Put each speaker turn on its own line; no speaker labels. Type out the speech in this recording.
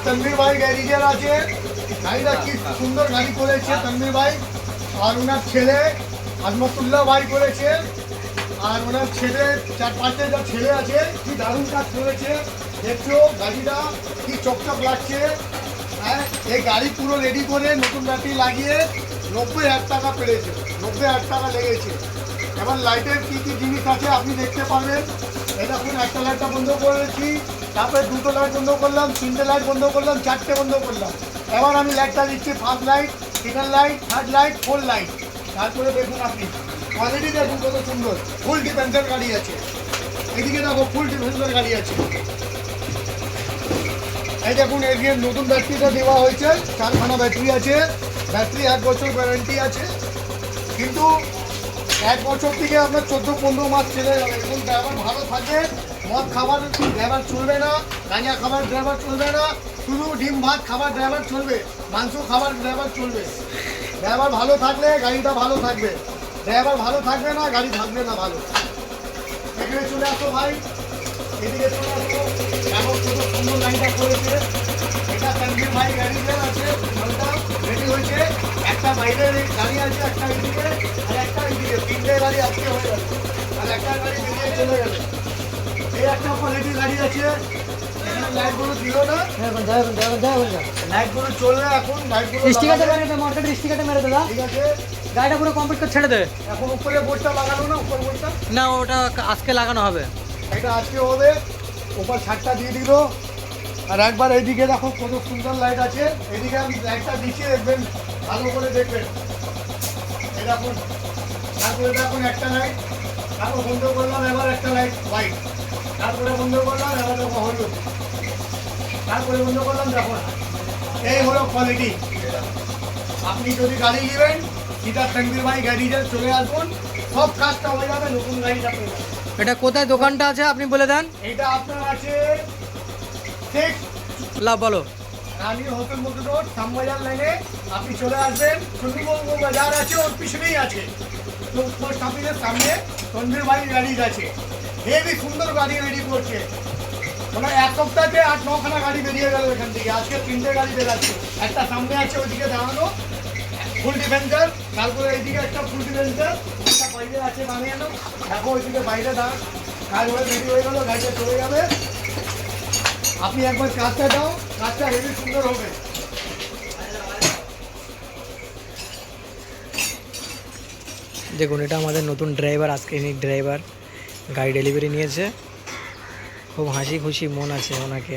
তনবীর ভাই গ্যারেজের আছে। গাড়িটা কি সুন্দর গাড়ি করেছে তনবীর ভাই, আর ওনার ছেলে আজমতুল্লাহ ভাই করেছে, আর ওনার ছেলে 4-5টা ছেলে আছে। কি দারুণ কাজ করেছে, দেখছো গাড়িটা কি চকচক লাগছে। হ্যাঁ, এই গাড়ি পুরো রেডি করে নতুন ব্যাটারি লাগিয়ে 90,000 টাকা পেরেছে, 90,000 টাকা লেগেছে। এবার লাইটের কি কি জিনিস আছে আপনি দেখতে পারবেন। এই দেখুন, একটা লাইটটা বন্ধ করেছি, তারপরে 2টো লাইট বন্ধ করলাম, 3টে লাইট বন্ধ করলাম, 4টে বন্ধ করলাম। এবার আমি লাইটটা দিচ্ছি, first light, second light, third light, fourth light. তারপরে দেখুন আপনি কোয়ালিটি দেখুন কত সুন্দর, ফুল ডিফেন্সের গাড়ি আছে। এদিকে দেখো ফুল ডিফেন্সের গাড়ি আছে। এই দেখুন এদিকে নতুন ব্যাটারিটা দেওয়া হয়েছে, 4খানা ব্যাটারি আছে। ব্যাটারি 1 বছর গ্যারান্টি আছে, কিন্তু 1 বছর থেকে আপনার 14-15 মাস চলে যাবে। এবং ড্রাইভার ভালো থাকে, মদ খাবার ড্রাইভার চলবে না, গাঁজা খাবার ড্রাইভার চলবে না, শুধু ডিম ভাত খাবার ড্রাইভার চলবে, মাংস খাবার ড্রাইভার চলবে। ড্রাইভার ভালো থাকলে গাড়িটা ভালো থাকবে, ড্রাইভার ভালো থাকবে না গাড়ি থাকবে না ভালো। এখানে চলে আসো ভাই, এদিকে চলে আসো। এখন কত সুন্দর গাড়িটা করেছে, এটা তনবীর ভাই গ্যারেজের আছে। গাড়িটা রেডি হয়েছে, একটা বাইরের গাড়ি আছে, একটা এদিকে আর একটা এদিকে, 3টে গাড়ি আজকে হয়ে যাবে, আর একটা গাড়ি বেরিয়ে চলে যাবে। এই একটা কোয়ালিটি গাড়ি আছে। এখানে লাইটগুলো দিল না, লাইটগুলো চলবে এখন, লাইটগুলো
স্টিকারটা মেরে দে, মার্কেটের স্টিকারটা মেরে দে।
ঠিক আছে।
গাড়িটা পুরো কমপ্লিট করে ছেড়ে দে।
এখন উপরে বোর্ডটা লাগানো না, উপর বোর্ডটা
না, ওটা আজকে লাগানো হবে।
এটা আজকে হবে। উপর ছাদটা দিয়ে দিল। আর একবার এইদিকে দেখো কত সুন্দর লাইট আছে, এদিকে আমি লাইটটা দিচ্ছি, দেখবেন ভালো করে দেখবেন। এই দেখুন, তারপরে দেখুন একটা লাইট, তারপর বন্ধ করলাম, এবার একটা লাইট হোয়াইট, তারপরে বন্ধ করলাম, এবার দেখো হলুদ, তারপরে বন্ধ করলাম, দেখুন এই হলো কোয়ালিটি। আপনি যদি গাড়ি নেবেন সেটা তনবীর ভাই গ্যারেজে চলে আসুন, সব কাজটা হয়ে যাবে, নতুন গাড়িটা পেয়ে যাবেন।
এটা কোথায় দোকানটা আছে আপনি বলে দেন।
এটা আপনার আছে
লাভ বলো।
রানী হোটেল মোটর রোড, শ্যামবাজার লাইনে। আপনি চলে আসবেন, চন্দ্রবাবু বাজার আছে, ওর পিছনেই আছে। তো পোস্ট অফিসের সামনে তনবীর ভাই গ্যারেজ আছে। হেভি সুন্দর গাড়ি রেডি করছে। ওনার 1 সপ্তাহে 8-9খানা গাড়ি বেরিয়ে গেল এখান থেকে, আজকে 3টে গাড়ি বেরাচ্ছে। একটা সামনে আছে ওইদিকে দাঁড়ানো, ফুল ডিফেন্সার, তারপরে এইদিকে একটা ফুল ডিফেন্সার, একটা বাইরে আছে বানিয়ে। দেখো ওইদিকে বাইরে দাঁড়, কাজ হয়ে রেডি হয়ে গেল, গাড়িটা চলে যাবে। আপনি একবার কাজটা দাও, কাজটা হেভি সুন্দর হবে।
দেখুন, এটা আমাদের নতুন ড্রাইভার, আজকে ইনি ড্রাইভার গাড়ি ডেলিভারি নিয়েছে। খুব হাসি খুশি মন আছে ওনাকে।